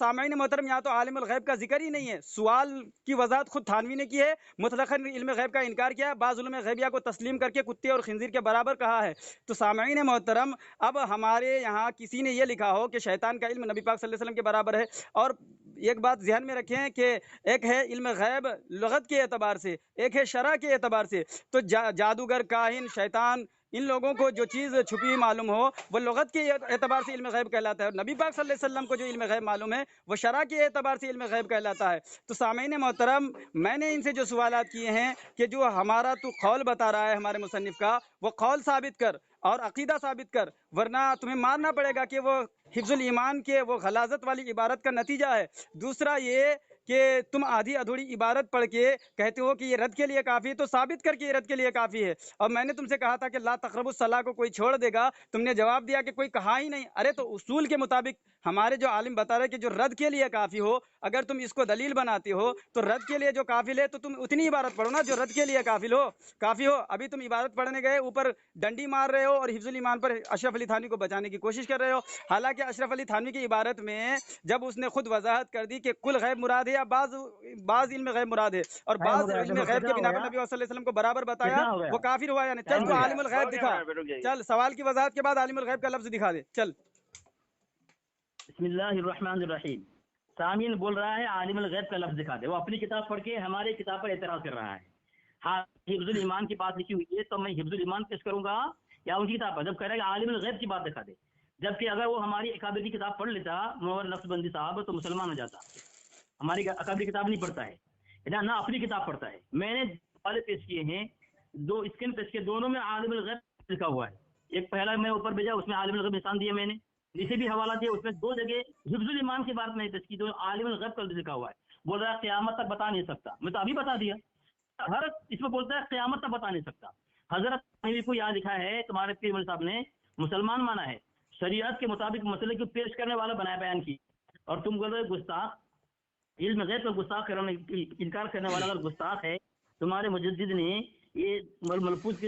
सामईन मोहतरम, यहाँ तो आलिमुल गैब का जिक्र ही नहीं है। सवाल की वजाहत खुद थानवी ने की है, मुतलकन इल्म गैब का इनकार किया है, बाज़ उलमा गैबिया को तस्लीम करके कुत्ते और खिंजीर के बराबर कहा है। तो सामईन मोहतरम, अब हमारे यहाँ किसी ने यह लिखा हो कि शैतान का इल्म नबी पाक सल्लल्लाहु अलैहि वसल्लम के बराबर है, और एक बात ध्यान में रखें कि एक है इल्म गैब लगत के एतबार से, एक है शरा के एतबार से। तो जादूगर, काहिन, शैतान, इन लोगों को जो चीज़ छुपी हुई मालूम हो वो लगत के एतबार से इल्म गैब कहलाता है, और नबी पाक सल्लल्लाहु अलैहि वसल्लम को जो इल्म गैब मालूम है वो शरा के एतबार से इल्म गैब कहलाता है। तो सामईन मोहतरम, मैंने इनसे जो सवालात किए हैं कि जो हमारा तू कौल बता रहा है हमारे मुसन्निफ का, वो कौल साबित कर और अकीदा साबित कर, वरना तुम्हें मानना पड़ेगा कि वो हिफ्जुल ईमान के वो गलाजत वाली इबारत का नतीजा है। दूसरा ये कि तुम आधी अधूरी इबारत पढ़ के कहते हो कि ये रद्द के लिए काफ़ी है, तो साबित करके ये रद्द के लिए काफ़ी है। और मैंने तुमसे कहा था कि ला तक़रबुस सलाह को कोई छोड़ देगा, तुमने जवाब दिया कि कोई कहा ही नहीं। अरे तो उसूल के मुताबिक हमारे जो आलिम बता रहे कि जो रद्द के लिए काफ़ी हो, अगर तुम इसको दलील बनाते हो तो रद्द के लिए जो काफिल है तो तुम उतनी इबारत पढ़ो ना जो रद्द के लिए काफिल हो, काफ़ी हो। अभी तुम इबारत पढ़ने गए, ऊपर डंडी मार रहे हो और हिफ्जुल ईमान पर अशरफ अली थानवी को बचाने की कोशिश कर रहे हो। हालांकि अशरफ अली थानवी की इबारत में जब उसने खुद वजाहत कर दी कि कुल गैब मुराद है या बाज इल्म गैब मुराद है, और बाज इल्म गैब के बिना पर नबी सल्लल्लाहु अलैहि वसल्लम को बराबर बताया, वो काफिर हुआ या नहीं? चल तू आलिमुल गैब दिखा, चल सवाल की वजाहत के बाद आलिमुल गैब का लफ्ज दिखा दे, चल। बिस्मिल्लाहिर्रहमानिर्रहीम। सामीन बोल रहा है आलिमुल गैब का लफ्ज दिखा दे। वो अपनी किताब पढ़ के हमारी किताब पर एतराज कर रहा है। हाँ, हिफ्जुल ईमान की बात लिखी हुई है तो मैं हिफ्जुल ईमान पेश करूंगा या उनकी किताब पर, जब कहेगा आलिमुल गैब की बात दिखा दे। जबकि अगर वो हमारी अकाबिर की किताब पढ़ लेता मुनव्वर नक्शबंदी साहब तो मुसलमान हो जाता। हमारी अकाबिर किताब नहीं पढ़ता है ना अपनी किताब पढ़ता है। मैंने वाले पेश किए हैं, दो स्कैन पेश किए, दोनों में आलिमुल गैब लिखा हुआ है। एक पहला मैं ऊपर भेजा, उसमें आलिमुल गैब निशान दिए मैंने, नीचे भी हवाला दिया, उसमें दो जगह हिफ्जुल ईमान की बात नहीं पेश की, जो आलिमुल गैब का लिखा हुआ है। बोल रहा है क़यामत तक बता नहीं सकता, मैं तो अभी बता दिया। हर इसमें बोलता है क़यामत तक बता नहीं सकता। हजरत को यहाँ लिखा है, तुम्हारे पीर मौलवी साहब ने मुसलमान माना है, शरीयत के मुताबिक मसले को पेश करने वाला बनाया बयान की, और तुम बोल रहे गुस्ताख, इल्म गैब का गुस्ताख करने इनकार करने वाला अगर गुस्ताख है। तुम्हारे मुजद्दिद ने ये मलफूज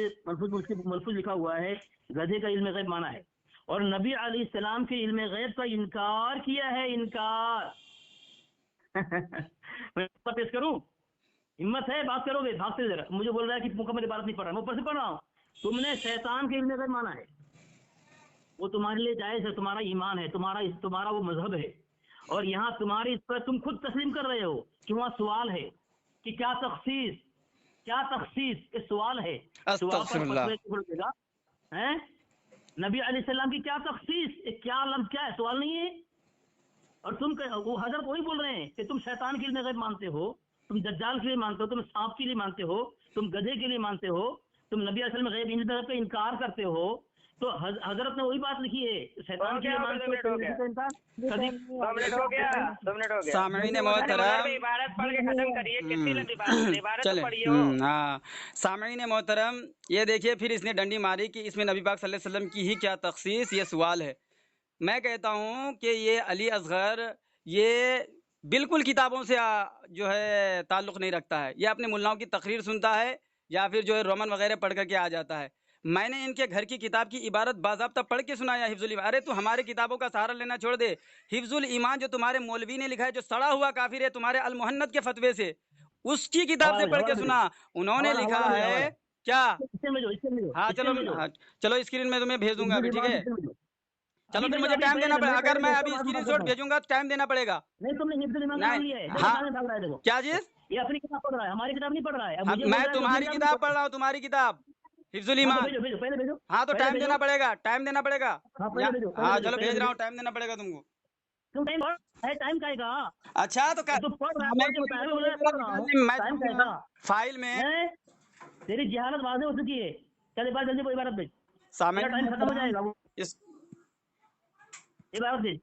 लिखा हुआ है, गधे का इल्म गैब माना है, और नबी अलैहिस्सलाम के इल्म गैब का इनकार किया है, इनकार। मैं पेश करूं? हिम्मत है, बात करोगे? भागते जरा, मुझे बोल रहा है कि मुकम्मल बात नहीं पढ़ रहा, मैं ऊपर से पढ़ रहा हूँ। तुमने शैतान के इल्म गैब माना है, वो तुम्हारे लिए जायज है, तुम्हारा ईमान है, तुम्हारा वो मजहब है, और यहाँ तुम्हारी इस पर तुम खुद तस्लीम कर रहे हो कि वहाँ सवाल है कि क्या तखसीस, ये सवाल है। हैं नबी अलैहिस्सलाम की क्या तखसीस, क्या लफ्ज, क्या है, सवाल नहीं है। और तुम वो हजरत वही बोल रहे हैं कि तुम शैतान के लिए गैब मानते हो, तुम दज्जाल के लिए मानते हो, तुम सांप के लिए मानते हो, तुम गधे के लिए मानते हो, तुम नबी असल में गैब इल्म का इनकार करते हो। तो हजरत ने वही बात लिखी है, शैतान के लिए मानते हो, सामईन मोहतरम, हाँ सामईन मोहतरम, ये देखिए फिर इसने डंडी मारी कि इसमें नबी पाक सल्लल्लाहु अलैहि वसल्लम की ही क्या तखसीस, ये सवाल है। मैं कहता हूँ कि ये अली असगर ये बिल्कुल किताबों से जो है ताल्लुक़ नहीं रखता है, ये अपने मुल्लाओं की तकरीर सुनता है या फिर जो है रोमन वगैरह पढ़ करके आ जाता है। मैंने इनके घर की किताब की इबारत बाज़ाब्ता पढ़ के सुनाया, हिफ्जुल ईमान। अरे तू हमारे किताबों का सहारा लेना छोड़ दे। हिफ्जुल ईमान जो तुम्हारे मौलवी ने लिखा है, जो सड़ा हुआ काफिर है तुम्हारे अल मुहन्नद के फतवे से, उसकी किताब से पढ़ के सुना। उन्होंने लिखा है क्या? हाँ चलो स्क्रीन में तुम्हें भेज दूंगा अभी, ठीक है? चलो फिर मुझे टाइम देना पड़ेगा, अगर मैं अभी स्क्रीनशॉट भेजूंगा तो टाइम देना पड़ेगा। नहीं, तुमने हिफ्जुल ईमान नाम लिया है, हाँ क्या चीज? ये अपनी किताब पढ़ रहा है, हमारी किताब नहीं पढ़ रहा है। मैं तुम्हारी किताब पढ़ रहा हूँ, तुम्हारी किताब हिफ्जुल ईमान। पहले भेजो। हाँ तो टाइम देना पड़ेगा, टाइम देना पड़ेगा। हाँ चलो भेज रहा हूँ, टाइम देना पड़ेगा तुमको। तुम टाइम है, टाइम का है। अच्छा तो फाइल में तेरी जहालत वाज़ेह हो चुकी है। चल बात जल्दी, कोई इबारत भेज, सामने टाइम खत्म हो जाएगा। इस इबारत भेज।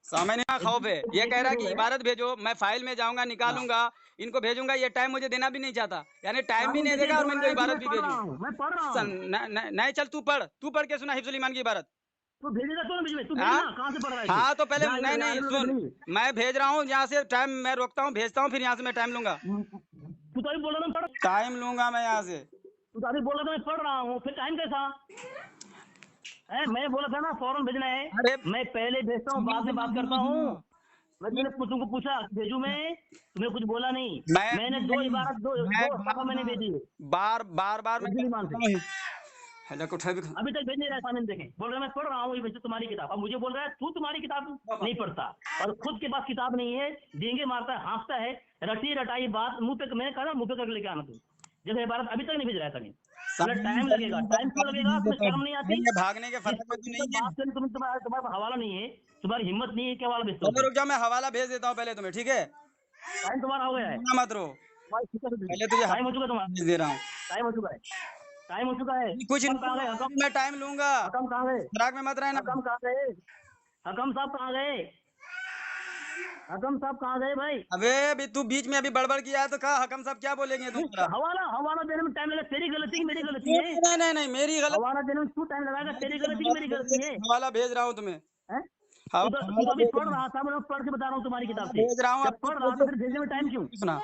सामने खौफ है, ये कह रहा है कि इबारत भेजो, मैं फाइल में जाऊंगा, निकालूंगा, इनको भेजूंगा। ये टाइम मुझे देना भी नहीं चाहता, यानी टाइम भी नहीं देगा और मैं इनको इबारत भी भेजूं। मैं पढ़ रहा हूं। नहीं चल तू पढ़ के सुना हिफ्जुल ईमान की इबारत। तू भेजेगा तो मुझे, तू भेजना, कहां से पढ़ रहा है? हाँ तो पहले नहीं सुन, मैं भेज रहा हूँ यहाँ से, टाइम मैं रोकता हूँ, भेजता हूँ, फिर यहाँ से मैं टाइम लूंगा। तू तो अभी बोल रहा था टाइम लूंगा मैं यहाँ से। तू तो अभी बोल रहा था मैं पढ़ रहा हूँ, फिर टाइम कैसा है? मैं बोला था ना फौरन भेजना है। अरे मैं पहले भेजता हूँ, बाद में बात करता हूँ। मैंने तुमको पूछा भेजू मैं, तुमने कुछ बोला नहीं। मैंने दो नहीं, इबारत दो मैं दो सफा मैंने भेजी है बार बार मैं हिब्जुल ईमान से। हेलो उठा भी अभी तक भेज नहीं रहा है सामने देखें, बोल रहा है मैं पढ़ रहा हूँ ये तुम्हारी किताब। अब मुझे बोल रहा है तू तुम्हारी किताब नहीं पढ़ता और खुद के पास किताब नहीं है, डींगे मारता है, हंसता है, रटी रटाई बात मुंह पे, मैंने कहा ना मुंह पे कर लेके आना तू। जैसे इबारत अभी तक नहीं भेज रहा है समीन, मतलब टाइम लगेगा। टाइम क्यों लगेगा? तुम्हें शर्म नहीं आती? ये भागने के जिस फतह में तो जिस पर नहीं है। बात करें तुम्हारा तुम्हारा हवाला नहीं है, तुम्हारी हिम्मत नहीं है, क्या हवाला भेजते हो चलो तुम? रुक जाओ, मैं हवाला भेज देता हूँ पहले तुम्हें, ठीक है? टाइम तुम्हारा हो गया है, ना मत रो, पहले तुझे टाइम हो हवाला चुका तुम्हारा, भेज दे रहा हूँ। टाइम हो चुका है, टाइम हो चुका है। कुछ हकम कहाँ गए? नहीं, हकम, मैं टाइम लूंगा, हकम कहाँ गए? फिराक में मत रहना। हकम कहाँ गए? हकम साहब कहाँ गए? हकम साहब कहाँ गए भाई? अबे अभी तू बीच में अभी बड़बड़ किया है तो कहा हकम साहब क्या बोलेंगे तुम्हारा? हवाला हवाला देने में टाइम लगा, तेरी गलती की मेरी गलती नहीं है? नहीं नहीं नहीं, मेरी गलत। हवाला देने में तू टाइम लगाएगा, मैं तेरी तुझे गलती की मेरी गलती है? हवाला भेज रहा हूँ तुम्हें। हैं? तू तो हवाला अभी भेज पढ़ रहा हूँ, रहा था, मैं पढ़ के बता रहा हूँ तुम्हारी किताब हवाला से। भेज रहा हूँ जब अब पढ़ रहा था फिर भेजने में टाइम क्यों? सुना।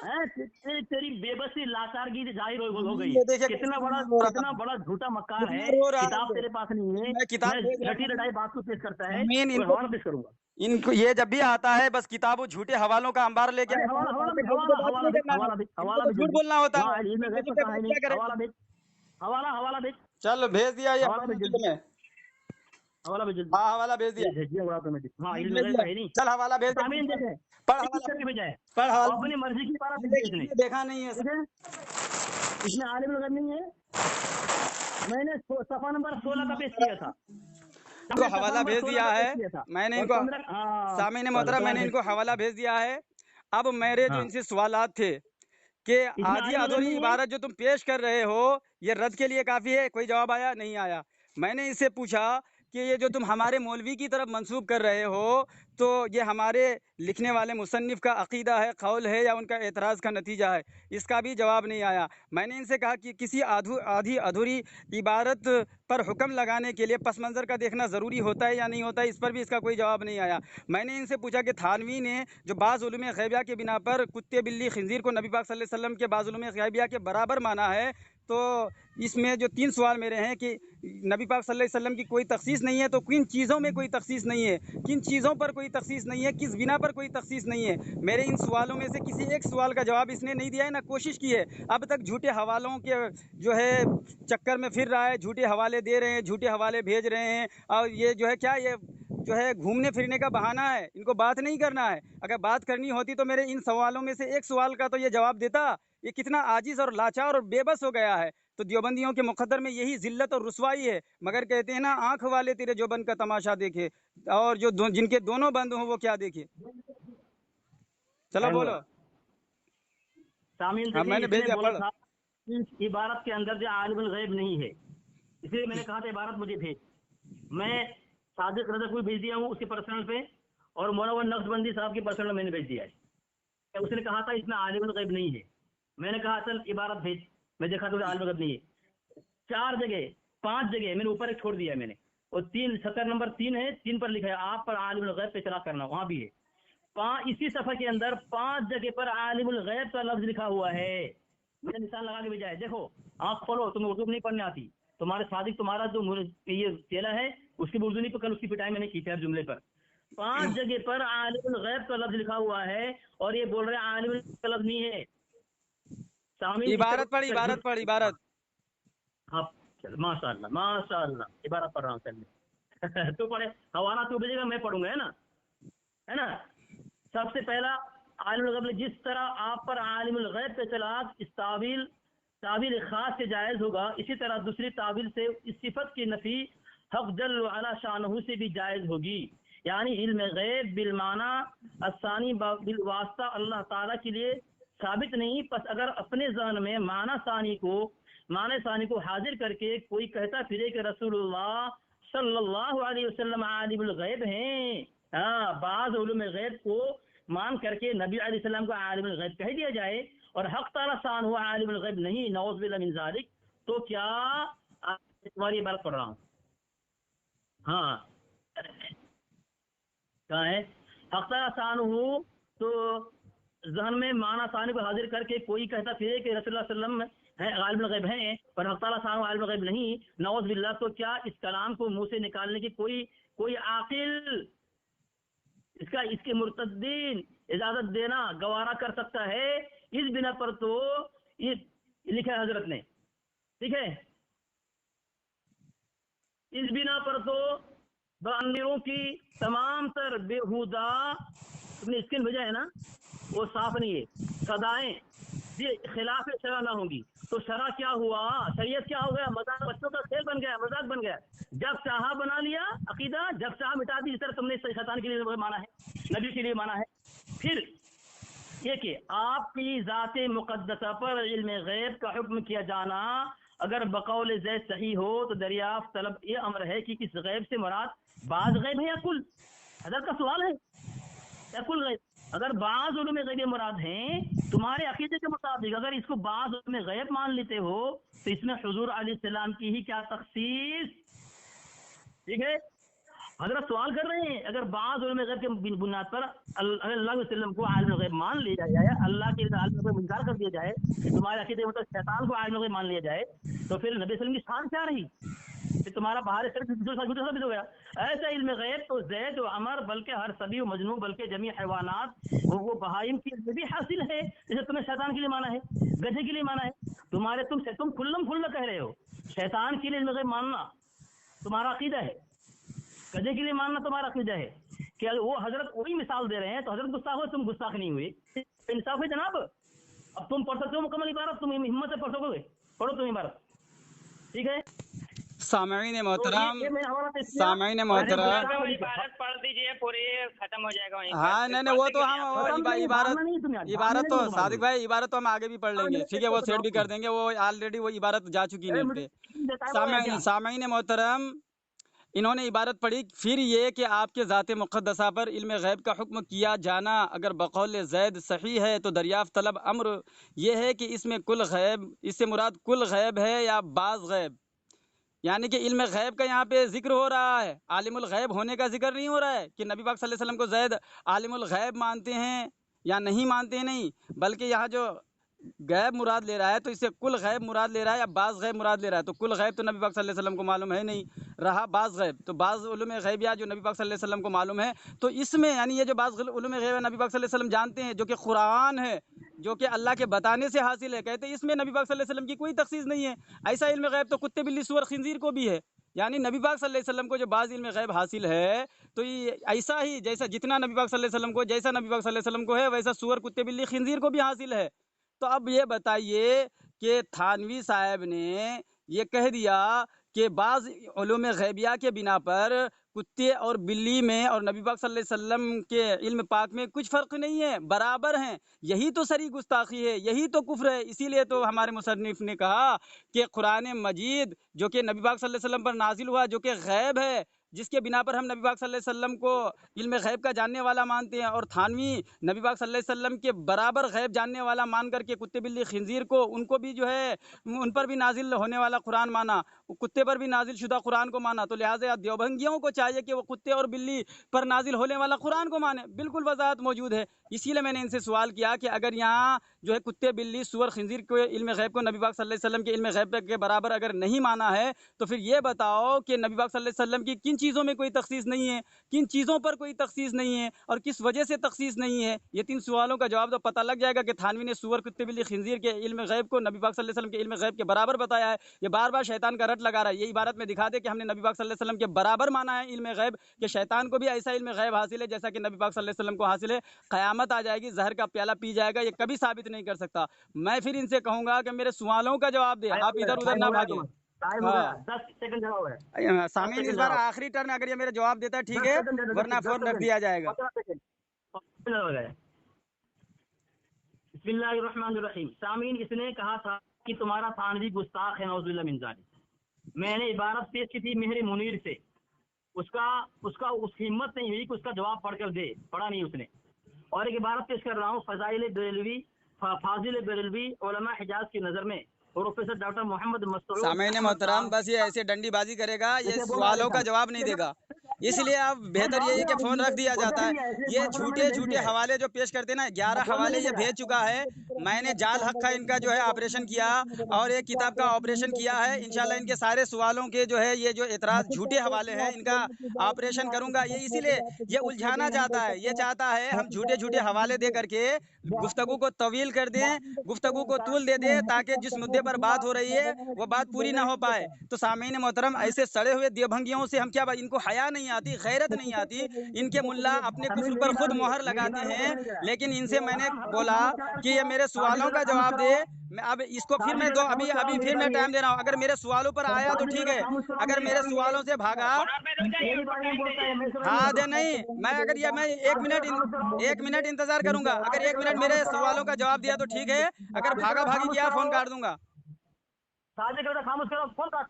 हैं? तेरी बेबसी लाचारगी जाहिर हो गई ये है। देखिए कितना बड़ा झूठा मक्कार कितना है। रो रहा किताब है ये। तेरे पास नहीं है, मैं किताब मैं भेज रहा रटी हूँ। रटाई बात को पेश करता है अमीन, और हवाला पेश करूंगा। इनको ये जब भी आता है बस किताबों झूठे हवालों का अंबार लेके अरे आता है, हवाला हवाला बातें भेज, बोल के हवाला बात हवाला नहीं भेज, करना है। हवाला भेज, इनको हवाला तो भेज झूठ जल्दी। बोलना होता वहाँ है, इल्म इनके गैब मुंह का पे कहा है बात नहीं, क्या करे। हवाला भेज, हवाला हवाला भेज, चल भेज दिया ये हवाला भेज जल्दी, तुम्हें। हवाला भेज जल्दी। हाँ हवाला भेज दिया, ये भेजिए ऑटोमेटिक। हाँ हाँ, इल्म भेज गैब का दिया। है नहीं। चल हवाला भेज दे, सामीन देखे, पढ़ एक एक हवाला, करके भेजा है पढ़ हवाला। और अपनी मर्जी की इबारत भेजी है इसने। देखा नहीं है। ठीक है, इसमें आलिम गैब नहीं है। मैंने सफा नंबर 16 का पेश किया था, इनको हमने सफा हवाला नंबर भेज 16 दिया का पेश है किया था मैंने और इनको, 15। हाँ सामीन चलो मोहतरम मैंने तुम्हारा इनको हवाला भेज दिया है। अब मेरे जो हाँ, इनसे सवालात थे कि इसमें आधी आलिम गैब अधूरी नहीं है। इबारत जो तुम पेश कर रहे हो ये रद्द के लिए काफ़ी है, कोई जवाब आया नहीं आया। मैंने इससे पूछा कि ये जो तुम हमारे मौलवी की तरफ मंसूब कर रहे हो तो ये हमारे लिखने वाले मुसन्निफ का अकीदा है, कौल है या उनका एतराज़ का नतीजा है, इसका भी जवाब नहीं आया। मैंने इनसे कहा कि किसी आधी अधूरी इबारत पर हुक्म लगाने के लिए पस मंज़र का देखना ज़रूरी होता है या नहीं होता है, इस पर भी इसका कोई जवाब नहीं आया। मैंने इनसे पूछा कि थानवी ने जो बाज़ उलूम गैबिया के बिना पर कुत्ते बिल्ली खिंजीर को नबी पाक सल्लल्लाहु अलैहि वसल्लम के बाज़ उलूम गैबिया के बराबर माना है, तो इसमें जो 3 सवाल मेरे हैं कि नबी पाक सल्लल्लाहु अलैहि वसल्लम की कोई तखसीस नहीं है तो किन चीज़ों में कोई तखसीस नहीं है, किन चीज़ों पर कोई तखसीस नहीं है, किस बिना पर कोई तखसीस नहीं है। मेरे इन सवालों में से किसी एक सवाल का जवाब इसने नहीं दिया है, ना कोशिश की है। अब तक झूठे हवालों के जो है चक्कर में फिर रहा है, झूठे हवाले दे रहे हैं, झूठे हवाले भेज रहे हैं, और ये जो है क्या, ये जो है घूमने फिरने का बहाना है, इनको बात नहीं करना है। अगर बात करनी होती तो मेरे इन सवालों में से एक सवाल का तो ये जवाब देता। ये कितना आजिज़ और लाचार और बेबस हो गया है। तो देवबंदियों के मुकद्दर में यही जिल्लत और रुसवाई है। मगर कहते हैं ना, आंख वाले तेरे जोबन का तमाशा देखे और जो जिनके दोनों बंद हों वो क्या देखे। चलो टाइम हुआ। बोलो। सामीन हाँ देखिए, मैंने भेज इसने दिया, बोला पढ़। था कि इस इबारत के अंदर जो आलिमुल गैब नहीं है, इसलिए मैंने कहा था इबारत मुझे भेज। मैं सादिक रज़ा को भेज दिया हूँ उसके पर्सनल पे, और मोनव्वर नक्शबंदी साहब के पर्सनल मैंने भेज दिया है। उसने कहा था इसमें आलिमुल गैब नहीं है, मैंने कहा चल इबारत भेज, मैं देखा तो आलिमुल गैब नहीं है। 4 जगह 5 जगह मैंने ऊपर एक छोड़ दिया है मैंने, और 3 70 नंबर 3 है, 3 पर लिखा है आप पर आलिमुल गैब पे इतराज़ करना, वहां भी है। इसी सफर के अंदर 5 जगह पर आलिमुल गैब का लफ्ज लिखा हुआ है, मैंने निशान लगा के भेजा है। देखो आंख खोलो, तुम्हें उर्दू नहीं पढ़ने आती, तुम्हारे सादिक तुम्हारा जो ये चेला है उसकी उर्दू नहीं, कल उसकी पिटाई मैंने की थी हर जुमले पर। 5 जगह पर आलिमुल गैब का लफ्ज लिखा हुआ है और ये बोल रहे हैं आलिमुल का लफ्ज नहीं है। सामीन इबारत पढ़, इबारत पढ़, इबारत। हाँ चल, माशाअल्लाह माशाअल्लाह, इबारत पढ़ रहा हूँ चल। तू पढ़े, हवाला तू भेजेगा मैं पढ़ूंगा, है ना। सबसे पहला आलिमुल गैब, जिस तरह आप पर आलिमुल गैब पे इतलाक़ इस तावील खास से जायज़ होगा, इसी तरह दूसरी तावील से इस सिफत की नफी हक़ जल्ल व अला शानहू से भी जायज़ होगी। यानी इल्म गैब बिल माना अस्सानी बिल वास्ता अल्लाह ताला के लिए साबित नहीं, बस अगर अपने ज़हन में माना सानी को हाजिर करके कोई कहता फिरे कि रसूलुल्लाह सल्लल्लाहु अलैहि वसल्लम आलिमुल गैब हैं, हाँ, बाज़ उलूम गैब को मान करके नबी अलैहि सलाम को आलिमुल गैब कह दिया जाए और हक़ ताला शान हुआ आलिमुल गैब नहीं, नऊज़ बिल्लाह मिन ज़ालिक, तो क्या, तुम्हारी इबारत पढ़ रहा हूँ। हाँ कहाँ है? हक़ ताला शान हो, तो जहन में माना सानी को हाजिर करके कोई कहता फिरे कि रसूलुल्लाह सल्लल्लाहु अलैहि वसल्लम है आलिमुल गैब हैं और हक़ ताला शान आलिमुल गैब नहीं, नऊज़ बिल्लाह, तो क्या इस कलाम को मुंह से निकालने की कोई आकिल इसका इसके मुर्तद्दीन इजाजत देना गवारा कर सकता है। इस बिना पर तो ये लिखा है हजरत ने, ठीक है, इस बिना पर तो बांदिरों की तमाम तर बेहुदा, तुमने स्क्रीन भेजा है ना, वो साफ नहीं है, सदाएं ये खिलाफ शरा ना होंगी। तो शरा क्या हुआ, शरीयत क्या हो गया, मजाक, बच्चों का खेल बन गया, मजाक बन गया। जब चाहा बना लिया अकीदा, जब चाहा मिटा दी, जिस तरह तुमने शैतान के लिए माना है, नबी के लिए माना है। फिर ये कि आपकी ज़ाते मुक़द्दसा पर इल्म गैब का हुक्म किया जाना अगर बकौल ज़ैद सही हो तो दरियाफ्त तलब ये अमर है कि किस गैब से मुराद बाज़ गैब है या कुल। हज़रत का सवाल है, या कुल गैब। अगर बाज़ उलूम गैब मुराद हैं तुम्हारे अकीदे के मुताबिक, अगर इसको बाज़ उलूम गैब मान लेते हो तो इसमें हुज़ूर अलैहिस्सलाम की ही क्या तख़सीस, ठीक है। हजरत सवाल कर रहे हैं, अगर बाज़ उलूम गैब के बुनियाद पर अल्लाह वसल्लम को आलिम गैब मान लिया जाए, अल्लाह के आलिम गैब इनकार कर दिया जाए, तुम्हारे अकीदे में तो शैतान को आलिम गैब मान लिया जाए, तो फिर नबी वसल्लम की शान क्या रही, फिर तुम्हारा बाहर से साबित हो गया। ऐसा इल्म गैब तो ज़ैद व अमर बल्कि हर सभी मजनू बल्कि जमी हैवानात वो बहाइम के लिए भी हासिल है। जैसे तुम्हें शैतान के लिए माना है, गधे के लिए माना है, तुम खुल्लम खुल्ला कह रहे हो शैतान के लिए इल्म गैब मानना तुम्हारा अकीदा है, गधे के लिए मानना तुम्हारा अकीदा है। क्या वो हजरत वही मिसाल दे रहे हैं, तो हजरत गुस्ताख हो, तुम गुस्ताख नहीं हुए, इंसाफ है जनाब। अब तुम पढ़ सकते हो मुकम्मल इबारत, तुम हिम्मत से पढ़ सकोगे, पढ़ो तुम इबारत, ठीक है। सामईन मोहतरम, तो ये मैं हवाला से सामईन मोहतरम, वो इबारत पढ़ दीजिए पूरी, खत्म हो जाएगा वहीं हाँ पर। नहीं नहीं, वो तो हम इबारत इबारत तो सादिक भाई, इबारत तो हम आगे भी पढ़ लेंगे, ठीक है, वो सेट भी कर देंगे, वो ऑलरेडी वो इबारत जा चुकी नेट पे। सामईन मोहतरम, इन्होंने इबारत पढ़ी, फिर ये कि आपके ज़ात मुक़द्दसा पर इल्म गैब का हुक्म किया जाना अगर बकौल ज़ैद सही है तो दरियाफ़्त तलब अम्र ये है कि इसमें कुल गैब, इससे मुराद कुल गैब है या बाज़ गैब, यानी कि इल्म गैब का यहाँ पे जिक्र हो रहा है, आलिमुल गैब होने का जिक्र नहीं हो रहा है कि नबी पाक सल्लल्लाहु अलैहि वसल्लम को ज़ैद आलिमुल गैब मानते हैं या नहीं मानते हैं, नहीं, बल्कि यहाँ जो गैब मुराद ले रहा है तो इससे कुल गैब मुराद ले रहा है या बाज़ गैब मुराद ले रहा है। तो कुल गैब तो नबी पाक सल्लल्लाहु अलैहि वसल्लम को मालूम है नहीं, रहा बाज़ गैब, तो बाज़ उलूम गैब या जो नबी पाक सल्लल्लाहु अलैहि वसल्लम को मालूम है, तो इसमें यानी ये जो बाज़ उलूम गैब है नबी पाक सल्लल्लाहु अलैहि वसल्लम जानते हैं, जो कि कुरान है, जो कि अल्लाह के बताने से हासिल है, कहते हैं इसमें नबी पाक सल्लल्लाहु अलैहि वसल्लम की कोई तख़सीस नहीं है। ऐसा इल्म गैब तो कुत्ते बिल्ली सूअर खिंजीर को भी है, यानी नबी पाक सल्लल्लाहु अलैहि वसल्लम को जो बाज़ इल्म गैब हासिल है तो ये ऐसा ही जैसा जितना नबी पाक सल्लल्लाहु अलैहि वसल्लम को, जैसा नबी पाक सल्लल्लाहु अलैहि वसल्लम को है वैसा सूअर कुत्ते बिल्ली खिंजीर को भी हासिल है। तो अब ये बताइए कि थानवी साहब ने ये कह दिया कि बाज़ उलूम गैबिया के बिना पर कुत्ते और बिल्ली में और नबी पाक सल्लल्लाहु अलैहि वसल्लम के इल्म पाक में कुछ फ़र्क नहीं है, बराबर हैं। यही तो सरी गुस्ताखी है, यही तो कुफ्र है। इसीलिए तो हमारे मुसन्निफ़ ने कहा कि कुरान मजीद जो कि नबी पाक सल्लल्लाहु अलैहि वसल्लम पर नाजिल हुआ, जो कि गैब है, जिसके बिना पर हम नबी पाक सल्लल्लाहु अलैहि वसल्लम को इल्म गैब का जानने वाला मानते हैं, और थानवी नबी पाक सल्लल्लाहु अलैहि वसल्लम के बराबर गैब जानने वाला मान करके कुत्ते बिल्ली खिंजीर को, उनको भी जो है उन पर भी नाजिल होने वाला कुरान माना, कुत्ते पर भी नाजिल शुदा कुरान को माना। तो लिहाजा देवबंदियों को चाहिए कि वो कुत्ते और बिल्ली पर नाजिल होने वाला कुरान को माने, बिल्कुल वजाहत मौजूद है। इसीलिए मैंने इनसे सवाल किया कि अगर यहाँ जो है कुत्ते बिल्ली सूअर खिंजीर के इल्म गैब को नबी पाक सल्लल्लाहु अलैहि वसल्लम के इल्म गैब के बराबर अगर नहीं माना है, तो फिर ये बताओ कि नबी पाक सल्लल्लाहु अलैहि वसल्लम की किन चीज़ों में कोई तखसीस नहीं है, किन चीज़ों पर कोई तखसीस नहीं है, और किस वजह से तखसीस नहीं है। ये 3 सवालों का जवाब तो पता लग जाएगा कि थानवी ने सूअर कुत्ते बिल्ली खिंजीर के इल्म गैब को नबी पाक सल्लल्लाहु अलैहि वसल्लम के इल्म गैब के बराबर बताया है। ये बार बार शैतान का रट लगा रहा है। ये इबारत में दिखा दे कि हमने नबी पाक सल्लल्लाहु अलैहि वसल्लम के बराबर माना है इल्म गैब, कि शैतान को भी ऐसा इल्म गैब हासिल है जैसा कि नबी पाक सल्लल्लाहु अलैहि वसल्लम को हासिल है। क़यामत आ जाएगी, जहर का प्याला पी जाएगा, ये कभी साबित नहीं कर सकता। मैं फिर इनसे कहूँगा कि मेरे सवालों का जवाब दे, आप इधर उधर ना भागे। 10 सेकंड जवाब है। सामीन इस बार आखिरी टर्न, अगर ये मेरा जवाब देता है ठीक है, वरना फोन रख दिया जाएगा। बिस्मिल्लाहिर्रहमानिर्रहीम। सामीन, इसने कहा था कि तुम्हारा थानवी गुस्ताख है, नौजुबिल्लाह मिन ज़ालिक। मैंने इबारत पेश की थी मेहर मुनीर से, उसकी हिम्मत नहीं हुई कि उसका जवाब पढ़कर दे, पढ़ा नहीं उसने। और एक इबारत पेश कर रहा हूँ फाजिल बेरेलवी उलमा हिजाज की नज़र में प्रोफेसर डॉक्टर मोहम्मद मस्तूर। सामीन मोहतरम, बस ये ऐसे डंडीबाजी करेगा, ये सवालों का जवाब नहीं देगा। इसलिए अब बेहतर यही है कि फोन रख दिया जाता है। ये झूठे झूठे हवाले जो पेश करते ना, 11 हवाले ये भेज चुका है। मैंने जाल हक का इनका जो है ऑपरेशन किया और एक किताब का ऑपरेशन किया है। इंशाल्लाह इनके सारे सवालों के जो है ये जो एतराज झूठे हवाले हैं इनका ऑपरेशन करूंगा। ये इसीलिए ये उलझाना चाहता है, ये चाहता है हम झूठे झूठे हवाले दे करके गुफ्तगू को तवील कर दें, गुफ्तगू को तूल दे दें, ताकि जिस मुद्दे पर बात हो रही है वो बात पूरी ना हो पाए। तो सामीन मोहतरम, ऐसे सड़े हुए देवभंगियों से हम क्या, इनको हया नहीं आती, गैरत नहीं आती। इनके मुल्ला अपने कुफ्र पर खुद मोहर लगाते हैं। लेकिन इनसे मैंने बोला कि ये मेरे सवालों का जवाब दे। अब इसको फिर मैं दो अभी अभी फिर मैं टाइम दे रहा हूँ। अगर मेरे सवालों पर आया तो ठीक है, अगर मेरे सवालों से भागा, हाँ दे नहीं, मैं अगर ये मैं 1 मिनट इंतजार करूंगा। अगर 1 मिनट मेरे सवालों का जवाब दिया तो ठीक है, अगर भागा भागी किया फोन काट दूंगा। खामोश करो, फोन काट।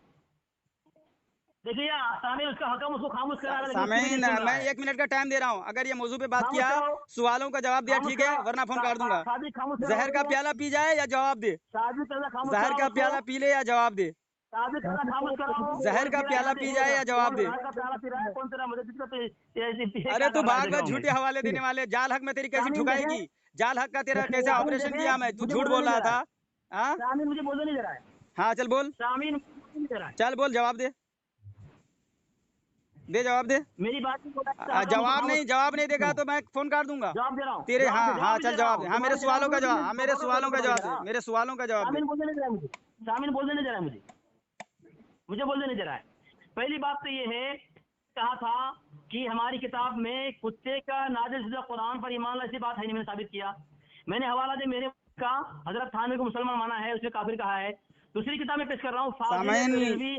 देखिए सामीन उसका हकम, उसको खामोश करा। सामीन मैं 1 मिनट का टाइम दे रहा हूँ। अगर ये मौजू पे बात किया, सवालों का जवाब दिया ठीक है, वरना फोन काट दूंगा। जहर का प्याला पी जाए या जवाब दे, जहर का प्याला पी ले या जवाब दे, जहर का प्याला पी जाए या जवाब दे। अरे तू भाग भाग, झूठे हवाले देने वाले। जाल हक में तेरी कैसी ठुकाएगी, जाल हक का तेरा कैसे ऑपरेशन किया मैं, तू झूठ बोल रहा था। हाँ मुझे बोलने नहीं दे रहा है। हाँ चल बोल, चल बोल, जवाब दे, दे जवाब दे। मेरी बात जवाब नहीं देगा तो मैं फोन काट दूंगा। जवाब दे रहा हूँ तेरे हाँ चल जवाब दे। हाँ मेरे सवालों का जवाब, हाँ मेरे सवालों का जवाब दे, मेरे सवालों का जवाब दे। बोलने नहीं दे रहा है मुझे, शामिल बोलने नहीं दे रहा है मुझे बोलने नहीं दे रहा है। पहली बात तो ये है, कहा था कि हमारी किताब में कुत्ते का नाज़िल शुदा कुरान पर ईमान, ऐसी बात है नहीं, मैंने साबित किया। मैंने हवाला दे मेरे का हजरत थानवी को मुसलमान माना है, उसने काफिर कहा है। दूसरी किताब में पेश कर रहा हूँ।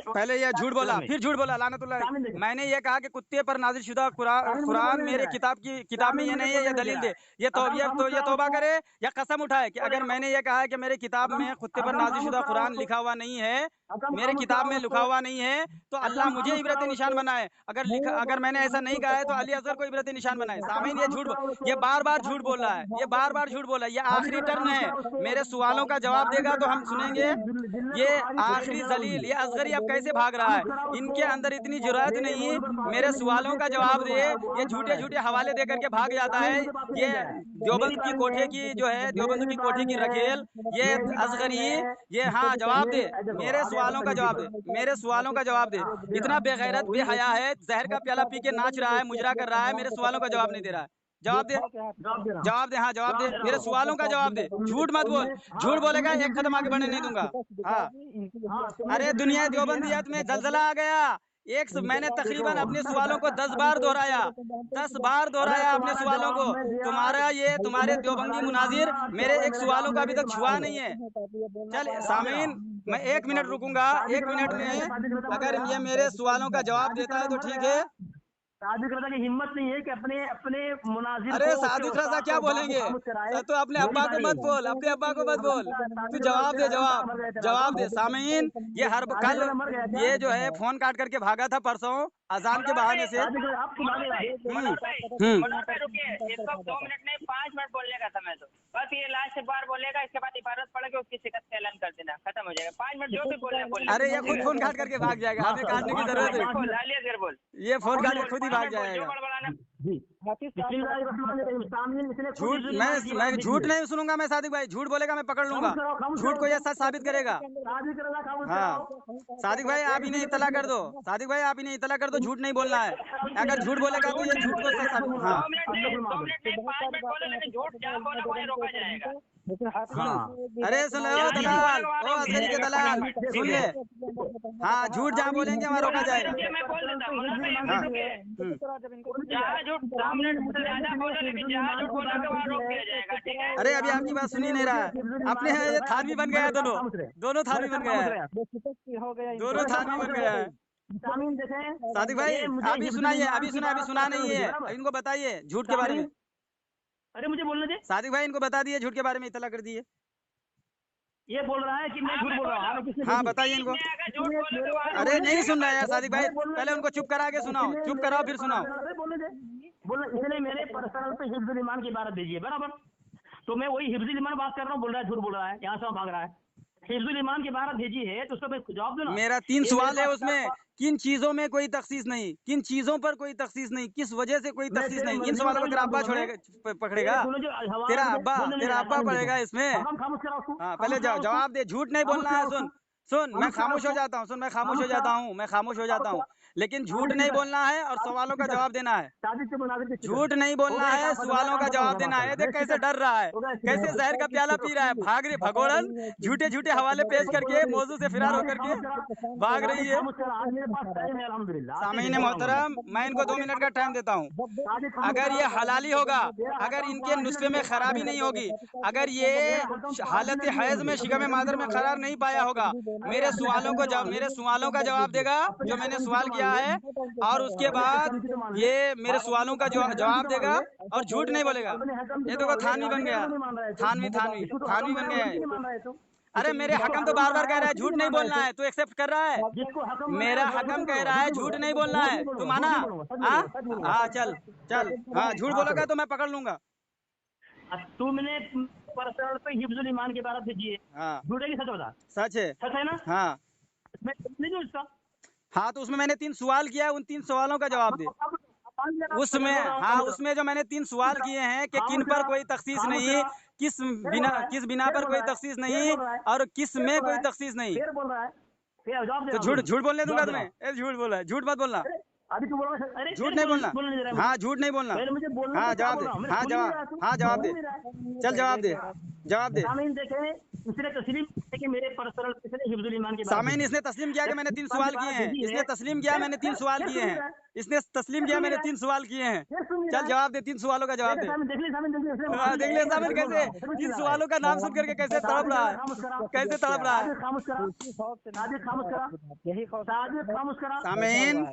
पहले ये झूठ बोला, फिर झूठ बोला, लानतुल्लाह। मैंने ये कहा कि कुत्ते पर नाज़िल शुदा कुरान मेरे किताब में ये नहीं है, ये दलील दे। ये तौबा करे या कसम उठाए कि अगर मैंने ये कहा कि मेरे किताब में कुत्ते पर नाज़िल शुदा कुरान लिखा हुआ नहीं है, मेरे किताब में लिखा हुआ नहीं है, तो अल्लाह मुझे इबरत निशान बनाए। अगर मैंने ऐसा नहीं कहा है तो अली असगर को इबरत निशान बनाए। सामीन ये बार बार झूठ बोल रहा है, ये बार बार झूठ बोला है। ये आखिरी टर्न है, मेरे सवालों का जवाब देगा तो हम सुनेंगे। ये आखिरी जलील, ये असगरी अब कैसे भाग रहा है, इनके अंदर इतनी जुर्रत नहीं है, मेरे सवालों का जवाब दे। ये झूठे झूठे हवाले दे करके भाग जाता है। ये देवबंद की कोठे की जो है, देवबंद की कोठी की रखेल, ये असगरी, ये हाँ जवाब दे, मेरे सवालों का जवाब दे, मेरे सवालों का जवाब दे। इतना बेगैरत बेहया है, जहर का प्याला पी के नाच रहा है, मुजरा कर रहा है, मेरे सवालों का जवाब नहीं दे रहा है। जवाब दे, जवाब दे, हाँ जवाब दे, मेरे सवालों का जवाब दे। झूठ मत बोल, झूठ बोलेगा एक कदम आगे बढ़ने नहीं दूंगा। हाँ अरे दुनिया देवबंदियत में जलजला आ गया। मैंने तकरीबन अपने सवालों को 10 बार दोहराया, 10 बार दोहराया अपने सवालों को। तुम्हारे देवबंदी मुनाजिर मेरे एक सवालों का अभी तक छुआ नहीं है। चल सामीन, मैं 1 मिनट रुकूंगा, 1 मिनट में अगर ये मेरे सवालों का जवाब देता है तो ठीक है। सादिक रजा की हिम्मत नहीं है कि अपने मुनाजिर। अरे सादिक रजा क्या बोलेंगे, तो अपने अब्बा को मत बोल, अपने अब्बा को मत बोल, तू जवाब दे, जवाब दे। सामीन ये कल ये जो है फोन काट करके भागा था परसों अजान के बहाने से। 2 मिनट नहीं 5 मिनट बोलने का समय, तो बस ये लास्ट बार बोलेगा, इसके बाद इबारत पढ़ के उसकी शिकस्त का ऐलान कर देना, खत्म हो जाएगा। 5 मिनट जो भी बोलने। अरे ये खुद फोन काट करके भाग जाएगा, हमें काटने की जरूरत है। बोल, ये फोन काट के खुद ही भाग जाएगा। मैं झूठ नहीं सुनूंगा मैं, सादिक भाई झूठ बोलेगा मैं पकड़ लूंगा, झूठ को ये सच साबित करेगा। हाँ सादिक भाई आप इन्हें इतला कर दो, सादिक भाई आप इन्हें इतला कर दो, झूठ नहीं बोलना है। अगर झूठ बोलेगा तो ये झूठ को सच साबित। हाँ 2 मिनट नहीं 5 मिनट बोले, लेकिन झूठ क्या बोले वही रोका जाएगा। हाँ अरे सुन लो दलाल, ओ असगरी के दलाल सुन ले। हाँ झूठ जहाँ बोलेंगे वहाँ रोका जाएगा। मैं बोल देता हूँ, जहाँ झूठ 2 मिनट से ज्यादा बोले, लेकिन जहाँ झूठ बोला तो वहाँ रोक दिया जाएगा, ठीक है। अरे अभी आपकी बात सुनी नहीं रहा है, अपने ये थानवी बन गया है, दोनों थानवी बन गया है, दोनों थानवी बन गया है। सादिक भाई अभी सुनाइए, अभी सुना नहीं है, इनको बताइए झूठ के बारे में। अरे मुझे बोलने दे। सादिक भाई इनको बता दिए झूठ के बारे में, इतला कर दिए। ये बोल रहा है कि मैं झूठ बोल रहा हूँ। हाँ बताइए इनको। अरे नहीं सुन रहा है यार सादिक भाई, पहले उनको चुप करा के सुनाओ, चुप कराओ फिर सुनाओ। इसलिए मेरे पर्सनल पे हिफ्जुल ईमान की इबारत दीजिए, बराबर। तो मैं वही हिफ्जुल ईमान बात कर रहा हूँ, बोल रहा है झूठ बोल रहा है, यहाँ से भाग रहा है। हिफ्जुल ईमान की इबारत भेजी है तो उसका जवाब दो ना। मेरा 3 ये सवाल मेरे है पास उसमें, किन चीजों में कोई तखसीस नहीं, किन चीजों पर कोई तखसीस नहीं, किस वजह से कोई मैं तखसीस तेरे नहीं, इन मर्जी का सवालों को कोई तेरा जवाब अब्बा दूंगा मैं। छोड़ेगा, पकड़ेगा, तूने जो हवाला तेरा मुझे अब्बा बोलने नहीं तेरा दे रहा, अब्बा तालीम पड़ेगा देखो। इसमें। हकम खामोश करा उसको, हाँ खामोश पहले करा उसको, जवाब दे, झूठ नहीं खामोश बोलना करा है। उसको, सुन सुन, मैं खामोश करा खामोश हो उसको, जाता हूँ, सुन मैं खामोश हो खामोश जाता करा, हूँ, मैं खामोश हो खामोश जाता हूँ, करा। लेकिन झूठ साजिद नहीं किधर है? बोलना है और सवालों का किधर? जवाब देना है। साजिद से मुनाजिर के किधर? झूठ नहीं हो बोलना गया है, काम खत्म, मेरा सवालों काम का खत्म हो जवाब गया देना है। माशाल्लाह। देख मेरे कैसे शिकत डर रहा है, हो गया कैसे शिकत। जहर का प्याला पी रहा है, भाग रही भगोड़न, झूठे झूठे हवाले पेश करके मौजू से फिरार साजिद होकर के खामोश करा, भाग रही साजिद है। खामोश करा। आज मेरे पास टाइम है अल्हम्दुलिल्लाह, आज से सामीन झूठ बोलूंगा मैं। मोहतरम, मैं इनको 2 मिनट का टाइम देता हूँ। साजिद खामोश अगर ये करा। हलाली होगा, तेरा अगर हकम इनके पाँच नुस्खे मिनट में के बाद खराबी है। नहीं होगी, अगर ये तेरा हकम 5 हालत मिनट दिए हैज में मुझे, तो शिकम मेरे हकम मादर की में तो करार मांगा। नहीं पाया होगा, अरे मेरे अपने सवालों हकम को की तो मान ले, मेरे सवालों का जवाब देगा, अपने जो मैंने हकम की सवाल तो मान किया ले, है, और उसके अपने बाद हकम की तो मान ले, ये मेरे सवालों का अपने हकम की जवाब तो मान देगा ले, और झूठ नहीं बोलेगा। अपने हकम की ये तो देखो मान ले। थानवी बन साजिद का गया, तो नहीं मान रहा है तू। थानवी थानवी इसको तो थानवी हकम बन बनाया गया उसकी है। नहीं मान रहा है तू। अरे मेरे जिसको हकम तो हकम बार बार बनाया कह रहा है उसकी झूठ नहीं नहीं मान रहा है बोलना तू। है, तू एक्सेप्ट कर रहा है। जिसको हकम बनाया मेरा उसको झूठ हकम नहीं कह बोलूंगा, रहा झूठ है नहीं झूठ बोलूंगा, नहीं बोलना झूठ है, नहीं तू बोलूंगा, झूठ माना? नहीं बोलूंगा, सच हाँ बोलूंगा, सच बोलूंगा। हाँ, चल चल, हाँ झूठ हाँ बोलोगा चलो। तो मैं पकड़ लूंगा। तुमने पर्सनल पे हिफ्जुल ईमान की इबारत भेजी है, हाँ झूठ है कि सच बता? सच है। सच है ना? हाँ मैं नहीं दूं इसका। हाँ, तो उसमें मैंने 3 सवाल किया है, उन 3 सवालों का जवाब दे। अब मान लिया ना, मैं उसमें, बोल रहा हूँ, हाँ खामोश रहा, उसमें जो मैंने 3 खामोश सवाल रहा, किए हैं कि किन खामोश पर रहा, कोई तखसीस खामोश नहीं, रहा। किस बिना फिर पर बोल कोई रहा है, तखसीस फिर नहीं बोल रहा है, और किस फिर में बोल रहा कोई है, तखसीस नहीं, फिर बोल रहा है, फिर जवाब दे तो रहा हूँ झूठ तुझे, झूठ बोलने दूंगा जवाब दे रहा तुम्हें। हूँ। ए झूठ बोला है, झूठ मत बोलना, अरे अभी तू बोल रहा है, अरे झूठ तेरे नहीं बोलना। बोलने नहीं दे रहा है मुझे। हाँ झूठ नहीं बोलना। पहले मुझे बोलने हाँ तो क्या जवाब बोल दे, रहा हूँ, मेरे हाँ सुन ही नहीं रहा जवाब, तू, हाँ जवाब बोल दे, ही नहीं रहा है। चल जवाब दे, जवाब दे। सामीन देखे, इसने तस्लीम किया कि मेरे पर्सनल इसने हिफ्जुल ईमान की बात सामीन भेजी है। इसने तस्लीम किया कि जब मैंने 3 ईमान की सवाल किए बात हैं, भेजी इसने है, तस्लीम किया मैंने 3 सवाल फिर किए सुन नहीं हैं, रहा है, इसने तस्लीम फिर किया सुन नहीं मैंने रहा 3 है, सवाल किए हैं। फिर सुन नहीं चल रहा है। जवाब दे 3 सवालों का जवाब देखा दे। सामने देख ली, सामने देख ली, उसने हाँ देख ले सामिन बोल रहा कैसे हूँ, फिर भी 3 चिल्ला रहा है। सवालों का नाम सुन करके कैसे तड़प रहा है, खामोश करा, कैसे तड़प रहा है। साजिद खामोश करा, साजिद खामोश करा, साजिद खामोश करा। सामीन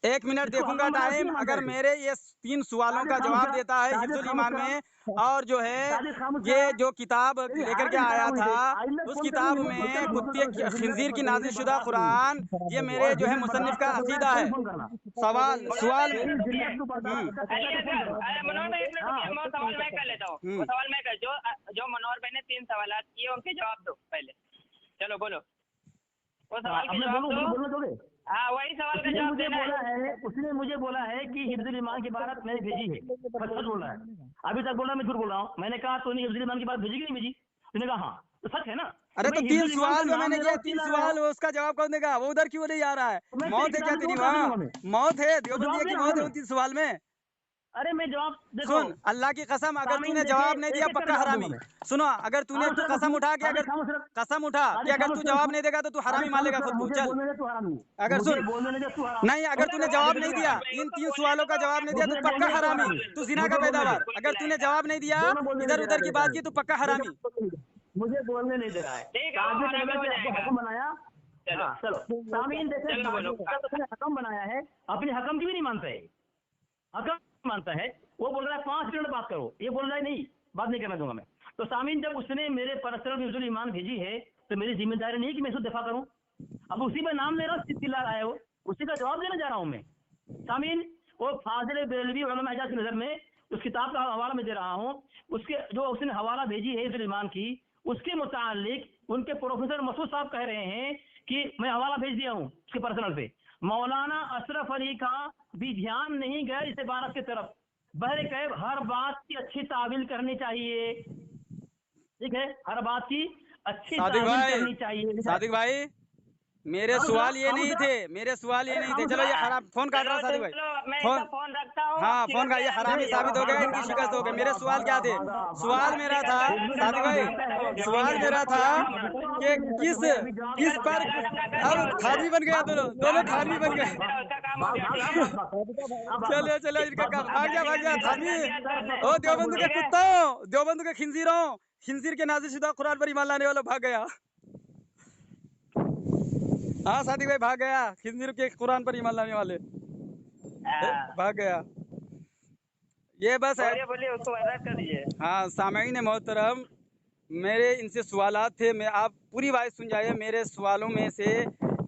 1 मिनट इसको देखूंगा हकम बनाया उसकी टाइम, नहीं मानता अगर है तू। मेरे ये 3 सवालों साजिद का खामोश जवाब करा, देता है साजिद हिफ्जुल खामोश ईमान करा, में, और जो है साजिद खामोश ये करा। जो किताब तेरी लेकर हालत के ही आया खराब हुई था, देख, आइंदा उस फोन किताब करूंगी, में मैं कुत्ते खिंजीर की नाजिल शुदा बर्दाश्त नहीं। कुरान, ये मेरे और जो है जिन्हें मुसन्निफ का बर्दाश्त कर रहा है, अकीदा है। फिर फोन करना। सवाल सवाल में तेरी जिल्लत को बर्दाश्त कर सकता अली है तो फोन अगर, कर। अरे मनोहर भाई एक मिनट हाँ, रुकिए, मैं सवाल मैं कर लेता हूँ, वो सवाल मैं कर, जो मनोहर भाई ने 3 सवाल किए उनके जवाब दो पहले। चलो बोलो, वो सवाल के अब मैं जवाब बोलूं, दो। बोलने दोगे? हाँ वही सवाल का उसने जवाब मुझे देना बोला है। है, उसने मुझे बोला है कि हिफ्जुल ईमान की बात मैंने भेजी है, सच सच बोल रहा है। अभी तक बोल रहा है मैं झूठ बोल रहा हूँ। मैंने कहा तूने हिफ्जुल ईमान की बात भेजी कि नहीं भेजी? तूने कहा हाँ, तो सच है ना? अरे तो मैं 3 हिफ्जुल ईमान सवाल का जो नाम मैंने ले रहा किया, हूँ, 3 चिल्ला रहा सवाल हूँ। उसका जवाब कौन देगा? वो उधर क्यों नहीं आ रहा है? तो मैं मौत तेरी है क्या किताब तेरी में वहाँ? दूंगा मैं। मौत है तो देवबंदी जवाब की दे मौत है रहा उन 3 सवाल में। अरे मैं जवाब देखो, सुन अल्लाह की कसम, अगर सामीन तूने देखे, जवाब नहीं दिया एक-एक पक्का जवाब हरामी। दूंगा मैं। सुनो, अगर तूने खामोश तू रख कसम तू, उठा के, साजिद अगर खामोश रख, कसम उठा कि साजिद अगर खामोश तू रख जवाब तू, नहीं देगा तो तू हरामी साजिद मान खामोश लेगा रख, खुद को। मुझे चल, बोलने दे तू हरामी है, अगर मुझे सुन, बोलने दे तू हरामी। नहीं अगर तूने जवाब नहीं दिया, इन 3 सवालों का जवाब नहीं दिया तो मुझे पक्का बोलने दे तू हरामी, हरामी, तू जिना मुझे का बोलने दे, पैदावार। अगर तूने जवाब नहीं दिया, दोनों बोलने नहीं इधर दे उधर रहा की है बात की तो पक्का हरामी। मुझे बोलने नहीं दे रहा है। ठीक है, वो साजिद हरामी ने हो आपको जाएगा। हकम बनाया। चलो। हाँ, चलो सामीन देखे, चलो बोलो। उसने हकम बनाया है, अपने हकम की भी नहीं मानता है, हकम मानता है। वो बोल रहा है 5 मिनट बात करो, ये बोल रहा है नहीं बात नहीं करना दूंगा मैं। तो सामीन जब उसने मेरे पर्सनल हिफ्जुल ईमान भेजी है तो मेरी जिम्मेदारी नहीं कि मैं उसको दफा करूं। अब उसी पर नाम ले रहा हूँ, चिल्ला रहा है वो, उसी का जवाब देने जा रहा हूँ मैं। सामीन वो फाजिल बेरलवी उलमा हिजाज की नजर में उस किताब का हवाला मैं दे रहा हूँ, उसके जो उसने हवाला भेजी है हिफ्जुल ईमान की, उसके मुतालिक उनके प्रोफेसर मसूद साहब कह रहे हैं कि मैं हवाला भेज दिया हूँ उसके पर्सनल पे। मौलाना अशरफ अली का भी ध्यान नहीं गया इस इबारत की तरफ। बहरे कैब हर बात की अच्छी तावील करनी चाहिए, ठीक है, हर बात की अच्छी सादिक तावील करनी भाई, चाहिए। सादिक भाई, मेरे सवाल ये नहीं थे, मेरे सवाल ये नहीं थे। चलो ये हराम, फोन काट रहा है सादिक भाई, चलो मैं फोन, इसका फोन रखता हूँ। हाँ फोन का, ये हरामी साबित हो गया, इनकी शिकस्त हो गई। मेरे सवाल क्या थे? सवाल मेरा था सादिक भाई, सवाल मेरा था कि किस पर, अब खानवी बन गया, दोनों खानवी बन गए। उसका काम हो गया। चलो चलो, इनका काम भाग गया थानवी। ओ देवबंद के कुत्तों, देवबंद के खिंजीरों, खिंजीर के नाज़िल शुदा कुरान पर ईमान लाने वाला भाग गया। हाँ सादिक भाई भाग गया, खिंजीर के कुरान पर ईमान लाने वाले भाग गया। ये बस है। बोलिए उसको आजाद कर दीजिए। हाँ सामईन मोहतरम, मेरे इनसे सवालात थे, मैं आप पूरी बात सुन जाइए। मेरे सवालों में से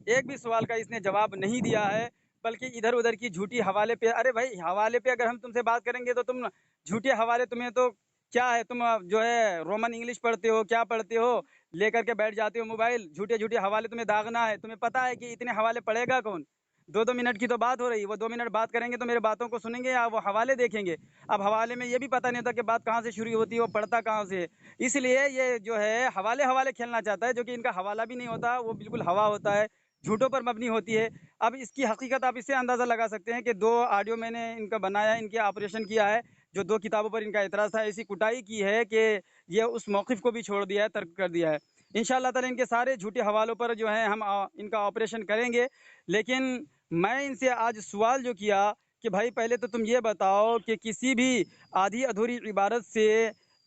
एक भी सवाल का इसने जवाब नहीं दिया है, बल्कि इधर उधर की झूठी हवाले पे। अरे भाई हवाले पे अगर हम तुमसे बात करेंगे तो तुम झूठे हवाले, तुम्हें तो क्या है, तुम जो है रोमन इंग्लिश पढ़ते हो, क्या पढ़ते हो? लेकर के बैठ जाते हो मोबाइल, झूठे झूठे हवाले तुम्हें दागना है। तुम्हें पता है कि इतने हवाले पढ़ेगा कौन? 2-2 मिनट की तो बात हो रही है, वो 2 मिनट बात करेंगे तो मेरे बातों को सुनेंगे या वो हवाले देखेंगे। अब हवाले में ये भी पता नहीं होता कि बात कहाँ से शुरू होती है, वो पढ़ता कहाँ से है। इसलिए ये जो है हवाले हवाले खेलना चाहता है, जो कि इनका हवाला भी नहीं होता, वो बिल्कुल हवा होता है, झूठों पर मबनी होती है। अब इसकी हकीकत आप इससे अंदाज़ा लगा सकते हैं कि 2 ऑडियो मैंने इनका बनाया, इनके ऑपरेशन किया है, जो 2 किताबों पर इनका एतराज़ था, ऐसी कुटाई की है कि ये उस मौक़िफ़ को भी छोड़ दिया है, तर्क कर दिया है। इंशाअल्लाह ताला इनके सारे झूठे हवालों पर जो है हम इनका ऑपरेशन करेंगे। लेकिन मैं इनसे आज सवाल जो किया कि भाई पहले तो तुम ये बताओ कि किसी भी आधी अधूरी इबारत से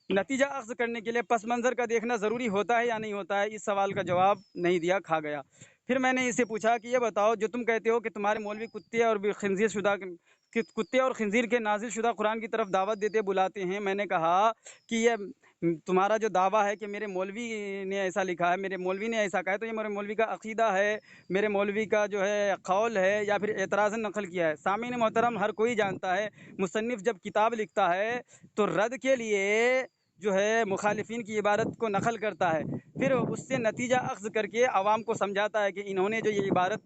नतीजा अख्ज़ करने के लिए पस मंज़र का देखना ज़रूरी होता है या नहीं होता है? इस सवाल का जवाब नहीं दिया, खा गया। फिर मैंने इससे पूछा कि ये बताओ, जो तुम कहते हो कि तुम्हारे मौलवी कुत्ते और खिंजीर शुदा कुत्ते और खिंजीर के नाजिल शुदा कुरान की तरफ दावत देते बुलाते हैं। मैंने कहा कि ये तुम्हारा जो दावा है कि मेरे मौलवी ने ऐसा लिखा है, मेरे मौलवी ने ऐसा कहा है, तो ये मेरे मौलवी का अकीदा है, मेरे मौलवी का जो है कौल है, या फिर एतराज़न नकल किया है? सामीन मोहतरम, हर कोई जानता है मुसन्निफ़ जब किताब लिखता है तो रद्द के लिए जो है मुखालिफिन की इबारत को नकल करता है, फिर उससे नतीजा अख्ज़ करके आवाम को समझाता है कि इन्होंने जो ये इबारत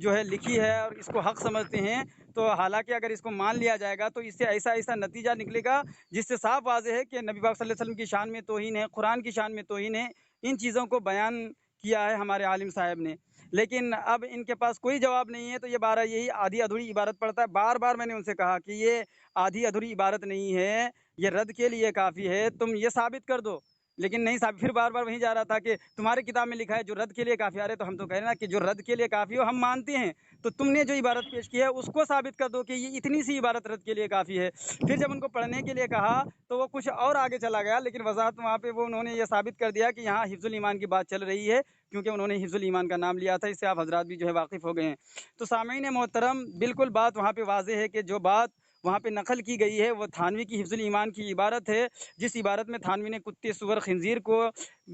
जो है लिखी है और इसको हक़ समझते हैं, तो हालांकि अगर इसको मान लिया जाएगा तो इससे ऐसा ऐसा नतीजा निकलेगा जिससे साफ वाज़ेह है कि नबी पाक सल्लल्लाहु अलैहि वसल्लम की शान में तौहीन है, कुरान की शान में तौहीन है। इन चीज़ों को बयान किया है हमारे आलिम साहब ने। लेकिन अब इनके पास कोई जवाब नहीं है, तो ये बारह यही आधी अधूरी इबारत पढ़ता है। बार बार मैंने उनसे कहा कि ये आधी अधूरी इबारत नहीं है, ये रद्द के लिए काफ़ी है, तुम ये साबित कर दो। लेकिन नहीं साबित, फिर बार बार वहीं जा रहा था कि तुम्हारी किताब में लिखा है जो रद्द के लिए काफ़ी। अरे तो हम तो कह रहे हैं ना कि जो रद्द के लिए काफ़ी हो हम मानते हैं, तो तुमने जो इबारत पेश की है उसको साबित कर दो कि ये इतनी सी इबारत रद्द के लिए काफ़ी है। फिर जब उनको पढ़ने के लिए कहा तो वो कुछ और आगे चला गया, लेकिन वजाहत वहाँ पे वो उन्होंने ये साबित कर दिया कि यहाँ हिफ्जुल ईमान की बात चल रही है, क्योंकि उन्होंने हिफ्जुल ईमान का नाम लिया था। इससे आप हजरात भी जो है वाकिफ़ हो गए हैं। तो सामीन मोहतरम, बिल्कुल बात वहाँ पे वाज़ेह है कि जो बात वहाँ पे नकल की गई है वो थानवी की हिफ्जुल ईमान की इबारत है, जिस इबारत में थानवी ने कुत्ते, सुअर, खिंजीर को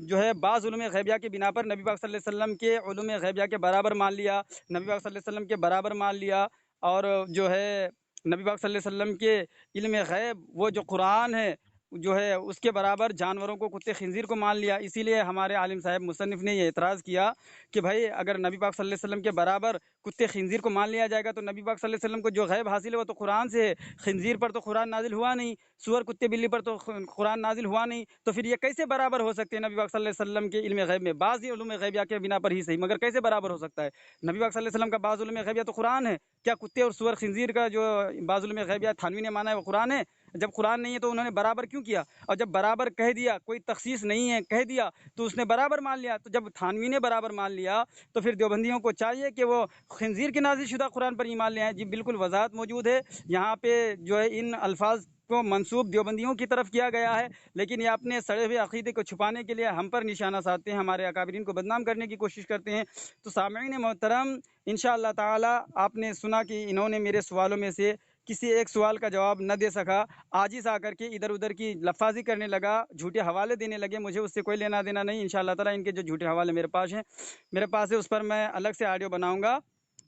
जो है बाज़ उलूम गैबिया के बिना पर नबी पाक सल्लल्लाहु अलैहि वसल्लम के उलूम गैबिया के बराबर मान लिया, नबी पाक सल्लल्लाहु अलैहि वसल्लम के बराबर मान लिया। और जो है नबी पाक सल्लल्लाहु अलैहि वसल्लम के इल्म गैब, वो जो कुरान है जो है उसके बराबर जानवरों को, कुत्ते खिंजीर को मान लिया। इसीलिए हमारे आलिम साहब मुसन्निफ़ ने ये एतराज़ किया कि भाई अगर नबी पाक सल्लल्लाहु अलैहि वसल्लम के बराबर कुत्ते खिंजीर को मान लिया जाएगा तो नबी पाक सल्लल्लाहु अलैहि वसल्लम को जो गैब हासिल है वो तो कुरान से है। खिंजीर पर तो कुरान नाजिल हुआ नहीं, सुअर, कुत्ते, बिल्ली पर तो कुरान नाजिल हुआ नहीं, तो फिर ये कैसे बराबर हो सकते हैं नबी पाक सल्लल्लाहु अलैहि वसल्लम के इल्म गैब में? बाज़ उलूम गैबिया के बिना पर ही सही, मगर कैसे बराबर हो सकता है? नबी पाक सल्लल्लाहु अलैहि वसल्लम का बाज़ उलूम गैबिया तो कुरान है। क्या कुत्ते और सुअर खिंजीर का जो बाज़ उलूम गैबिया थानवी ने माना है वो कुरान है? जब कुरान नहीं है तो उन्होंने बराबर क्यों किया? और जब बराबर कह दिया, कोई तखसीस नहीं है कह दिया, तो उसने बराबर मान लिया। तो जब थानवी ने बराबर मान लिया तो फिर देवबंदियों को चाहिए कि वो खिंजीर के नाज़िल शुदा कुरान पर ईमान ले आए। जी बिल्कुल वजाहत मौजूद है यहाँ पे, जो है इन अल्फाज को मंसूब देवबंदियों की तरफ किया गया है, लेकिन ये अपने सड़े हुए अकीदे को छुपाने के लिए हम पर निशाना साधते हैं, हमारे अकाबिरीन को बदनाम करने की कोशिश करते हैं। तो सामईन मोहतरम, इंशाअल्लाह ताला आपने सुना कि इन्होंने मेरे सवालों में से किसी एक सवाल का जवाब न दे सका, आजिज़ आकर के इधर उधर की लफाजी करने लगा, झूठे हवाले देने लगे। मुझे उससे कोई लेना देना नहीं। इंशाअल्लाह ताला इनके जो झूठे हवाले मेरे पास है उस पर मैं अलग से ऑडियो बनाऊंगा,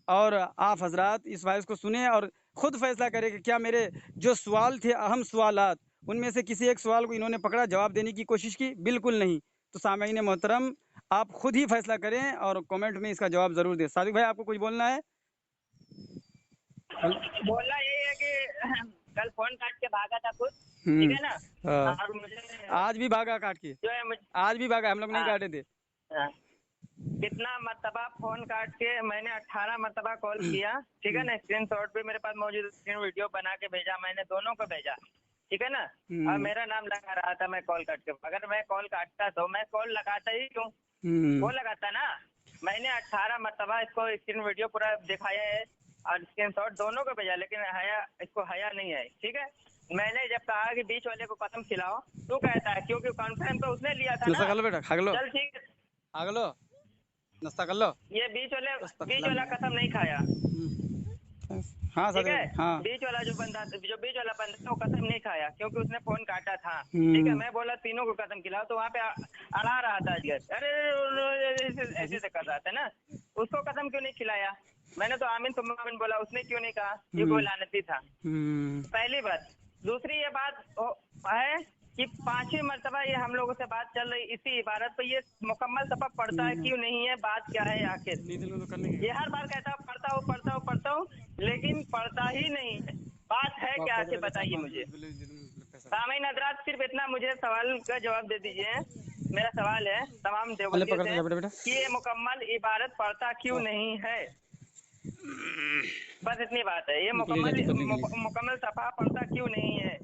और आप हजरात इस वॉइस को सुने और ख़ुद फैसला करें कि क्या मेरे जो सवाल थे, अहम सवालात, उनमें से किसी एक सवाल को इन्होंने पकड़ा, जवाब देने की कोशिश की? बिल्कुल नहीं। तो सामईन मोहतरम, आप खुद ही फैसला करें और कमेंट में इसका जवाब ज़रूर दें। सादिक भाई, आपको कुछ बोलना है? बोलना यही है कि कल फोन काट के भागा था खुद, ठीक है ना, और मुझे आज भी भागा काट के, जो है आज भी भागा, हम लोग नहीं काटे थे। कितना मरतबा फोन काट के मैंने 18 मरतबा कॉल किया, ठीक है ना, स्क्रीनशॉट भी मेरे पास मौजूद, स्क्रीन वीडियो बना के भेजा, मैंने दोनों को भेजा, ठीक है ना। और मेरा नाम लगा रहा था मैं कॉल काट के, अगर मैं कॉल काटता तो मैं कॉल लगाता ही क्यों, वो लगाता ना। मैंने 18 मरतबा इसको स्क्रीन वीडियो पूरा दिखाया है और स्क्रीनशॉट दोनों को भेजा, लेकिन इसको हया नहीं है, ठीक है। मैंने जब कहा कि बीच वाले को कसम खिलाओ, तो कहता है क्योंकि कॉन्फ्रेंस तो उसने लिया था ना। बेटा खा लो, चल ठीक है, खा लो, नाश्ता कर लो। ये बीच वाला कसम नहीं खाया, हाँ ठीक है। हाँ। बीच वाला जो बीच वाला बंदा वो कसम नहीं खाया क्योंकि उसने फोन काटा था, ठीक है। मैं बोला तीनों को कसम खिलाओ, तो वहाँ पे अड़ा रहा था अरे ऐसे से कर रहा था ना, उसको कसम क्यों नहीं खिलाया? मैंने तो आमीन तुम आमीन बोला, उसने क्यों नहीं कहा? ये कोई लानती था, पहली बात। दूसरी ये बात है कि 5वीं मर्तबा ये हम लोगों से बात चल रही इसी इबारत पे, ये मुकम्मल सफा पढ़ता है क्यों नहीं है, बात क्या है आखिर। ये हर बार कहता हूँ पढ़ता हूँ, लेकिन पढ़ता ही नहीं है। बात है क्या आखिर, बताइए मुझे। सामीन हज़रात, सिर्फ इतना मुझे सवाल का जवाब दे दीजिए। मेरा सवाल है तमाम देवबंदियों से कि ये मुकम्मल इबारत पढ़ता क्यों नहीं है, बस इतनी बात है। ये मुकम्मल सफा पढ़ता क्यों नहीं है।